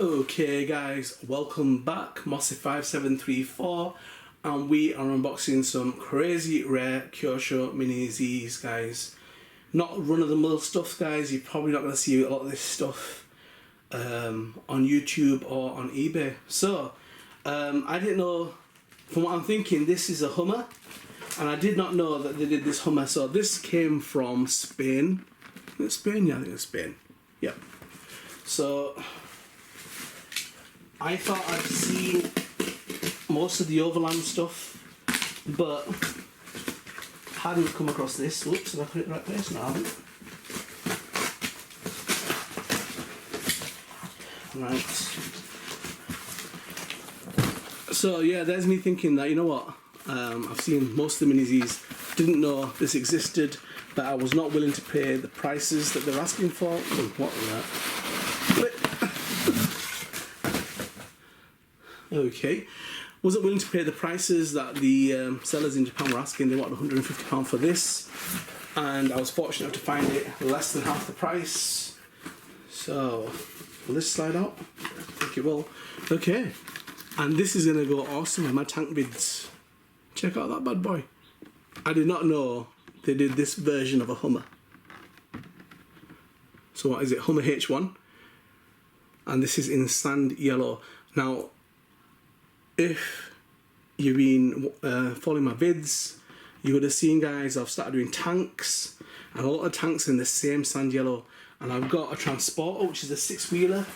Okay guys, welcome back, Mossy5734, and we are unboxing some crazy rare Kyosho Mini Z's, guys. Not run-of-the-mill stuff, guys. You're probably not going to see a lot of this stuff on YouTube or on eBay. So, I didn't know, from what I'm thinking, this is a Hummer, and I did not know that they did this Hummer. So this came from Spain. Is it Spain? Yeah, I think it's Spain. Yep. So I thought I'd seen most of the overland stuff, but hadn't come across this. Whoops, did I put it in the right place? No, I haven't. Right. So yeah, there's me thinking that, you know what, I've seen most of the Mini Z's, didn't know this existed, but I was not willing to pay the prices that they're asking for. Oh, what was that? Okay, wasn't willing to pay the prices that the sellers in Japan were asking. They wanted £150 for this, and I was fortunate enough to find it less than half the price. So, will this slide out? I think it will. Okay, and this is going to go awesome in my tank vids. Check out that bad boy. I did not know they did this version of a Hummer. So what is it? Hummer H1, and this is in sand yellow. Now, if you've been following my vids, you would have seen, guys, I've started doing tanks, and a lot of tanks in the same sand yellow. And I've got a transporter, which is a 6-wheeler.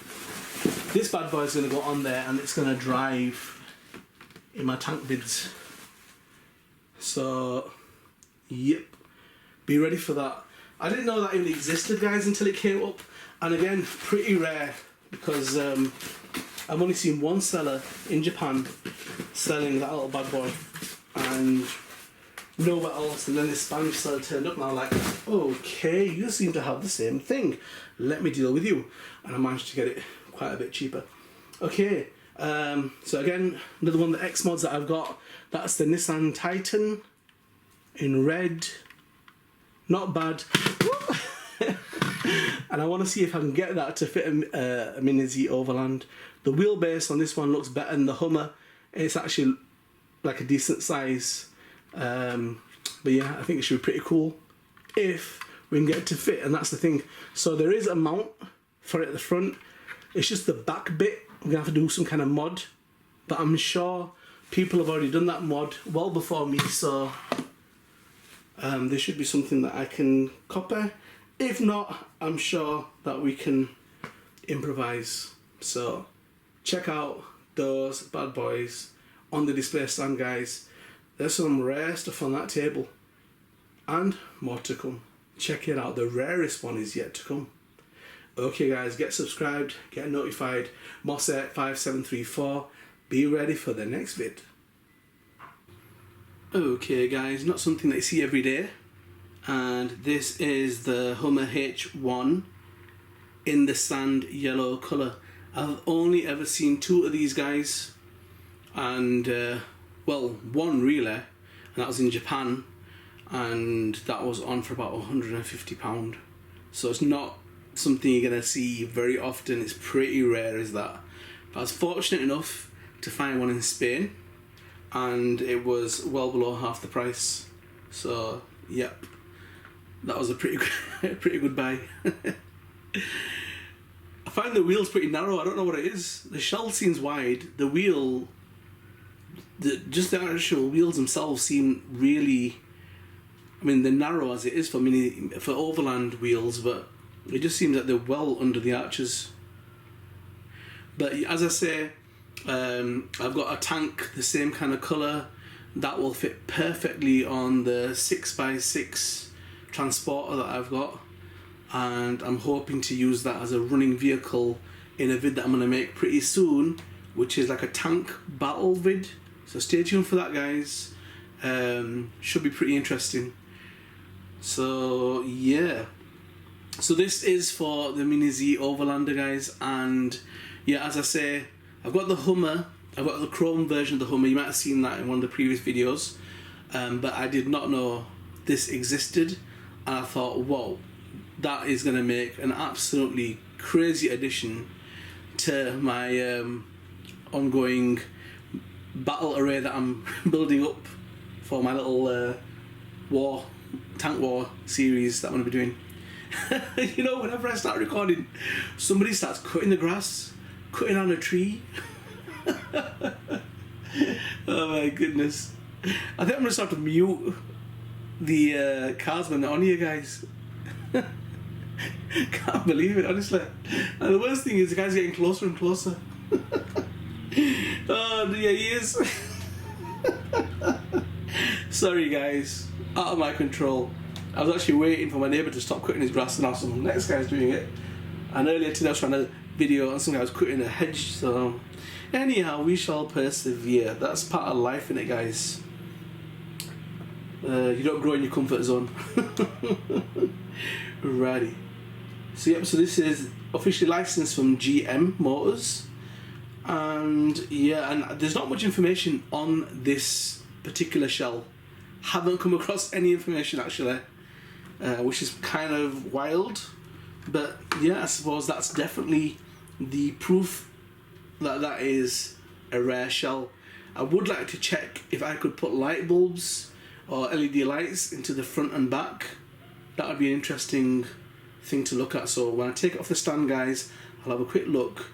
This bad boy is going to go on there, and it's going to drive in my tank vids. So, yep, be ready for that. I didn't know that even existed, guys, until it came up. And again, pretty rare, because I've only seen one seller in Japan selling that little bad boy, and nowhere else. And then this Spanish seller turned up, and I was like, okay, you seem to have the same thing. Let me deal with you. And I managed to get it quite a bit cheaper. Okay, so again, another one of the X mods that I've got, that's the Nissan Titan in red. Not bad. And I want to see if I can get that to fit a Mini Z Overland. The wheelbase on this one looks better than the Hummer. It's actually like a decent size. But yeah, I think it should be pretty cool if we can get it to fit, and that's the thing. So there is a mount for it at the front. It's just the back bit. We're going to have to do some kind of mod. But I'm sure people have already done that mod well before me, so there should be something that I can copy. If not, I'm sure that we can improvise. So check out those bad boys on the display stand, guys. There's some rare stuff on that table, and more to come. Check it out, the rarest one is yet to come. Okay guys, get subscribed, get notified. Mossy5734, be ready for the next vid. Okay guys, not something that you see every day, and this is the Hummer H1 in the sand yellow colour. I've only ever seen two of these guys, and well, one really, and that was in Japan, and that was on for about £150. So it's not something you're gonna see very often. It's pretty rare, is that. But I was fortunate enough to find one in Spain, and it was well below half the price. So yep, that was a pretty good buy. I find the wheel's pretty narrow. I don't know what it is. The shell seems wide. The wheel, just the actual wheels themselves seem really, I mean, they're narrow as it is for overland wheels, but it just seems like they're well under the arches. But as I say, I've got a tank, the same kind of colour, that will fit perfectly on the 6x6 transporter that I've got. And I'm hoping to use that as a running vehicle in a vid that I'm going to make pretty soon, which is like a tank battle vid. So stay tuned for that, guys. Should be pretty interesting. So yeah, so this is for the Mini Z Overlander, guys. And yeah, as I say, I've got the Hummer, I've got the chrome version of the Hummer. You might have seen that in one of the previous videos, but I did not know this existed, and I thought, whoa, that is going to make an absolutely crazy addition to my ongoing battle array that I'm building up for my little tank war series that I'm going to be doing. You know, whenever I start recording, somebody starts cutting the grass, cutting on a tree. Oh my goodness. I think I'm going to start to mute the cars when they're on here, guys. Can't believe it, honestly. And the worst thing is the guy's getting closer and closer. Oh, yeah, he is. Sorry, guys. Out of my control. I was actually waiting for my neighbour to stop cutting his grass, and now some next guy's doing it. And earlier today I was trying to video and some guy was cutting a hedge, so anyhow, we shall persevere. That's part of life, innit, guys? You don't grow in your comfort zone. Righty. So yep, so this is officially licensed from GM Motors. And yeah, and there's not much information on this particular shell. Haven't come across any information actually, which is kind of wild. But yeah, I suppose that's definitely the proof that that is a rare shell. I would like to check if I could put light bulbs or LED lights into the front and back. That would be an interesting thing to look at. So when I take it off the stand, guys, I'll have a quick look,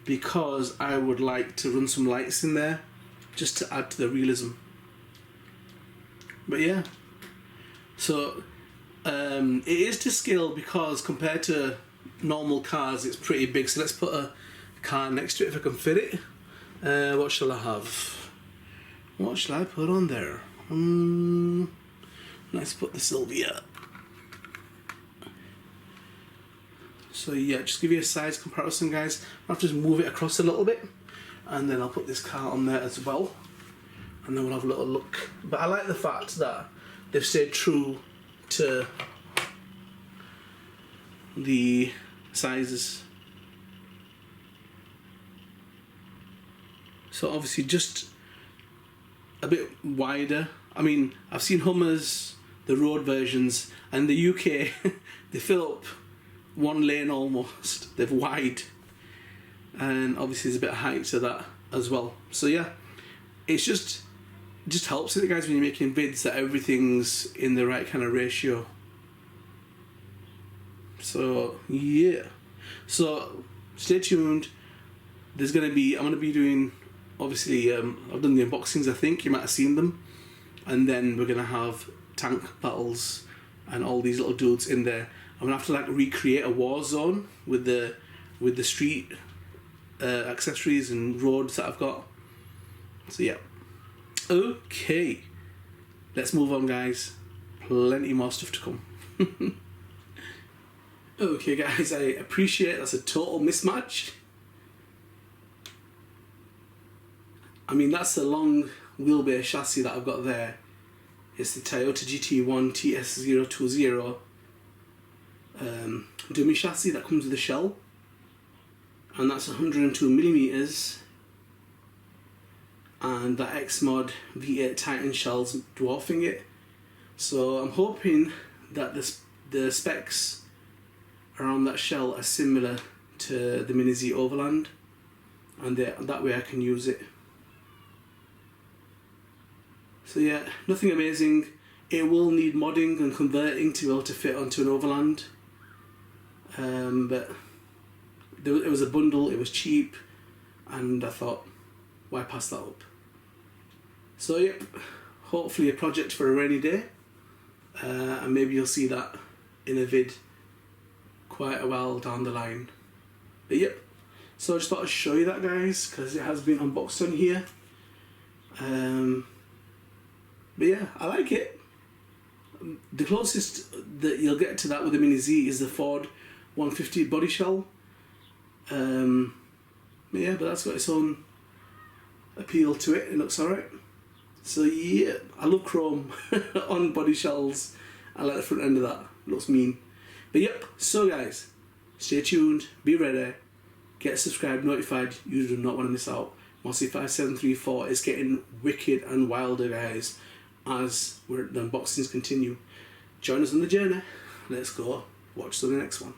because I would like to run some lights in there just to add to the realism. But yeah, so it is to scale, because compared to normal cars it's pretty big. So let's put a car next to it if I can fit it. What shall I have? What shall I put on there? Let's put the Sylvia. So yeah, just give you a size comparison, guys. I'll have to just move it across a little bit, and then I'll put this car on there as well, and then we'll have a little look. But I like the fact that they've stayed true to the sizes. So obviously just a bit wider. I mean, I've seen Hummers, the road versions, and the UK, they fill up one lane almost. They're wide, and obviously there's a bit of height to that as well. So yeah, it's just helps it, guys, when you're making vids, that everything's in the right kind of ratio. So yeah, so stay tuned. There's gonna be, I'm gonna be doing, obviously I've done the unboxings, I think you might have seen them, and then we're gonna have tank battles and all these little dudes in there. I'm gonna have to like recreate a war zone with the street accessories and roads that I've got. So yeah, okay, let's move on, guys. Plenty more stuff to come. Okay, guys, I appreciate that's a total mismatch. I mean, that's the long wheelbase chassis that I've got there. It's the Toyota GT1 TS020 dummy chassis that comes with a shell, and that's 102mm, and that X-Mod V8 Titan shell's dwarfing it. So I'm hoping that the specs around that shell are similar to the Mini Z Overland, and that way I can use it. So yeah, nothing amazing. It will need modding and converting to be able to fit onto an Overland. But it was a bundle, it was cheap, and I thought, why pass that up? So yep, hopefully a project for a rainy day, and maybe you'll see that in a vid quite a while down the line. But yep, so I just thought I'd show you that, guys, because it has been unboxed on here. But yeah, I like it. The closest that you'll get to that with the Mini Z is the Ford 150 body shell. Yeah, but that's got its own appeal to it. It looks alright. So yeah, I love chrome on body shells. I like the front end of that. It looks mean. But yep, so guys, stay tuned, be ready, get subscribed, notified. You do not want to miss out. Mossy 5734 is getting wicked and wilder, guys, as the unboxings continue. Join us on the journey. Let's go watch the next one.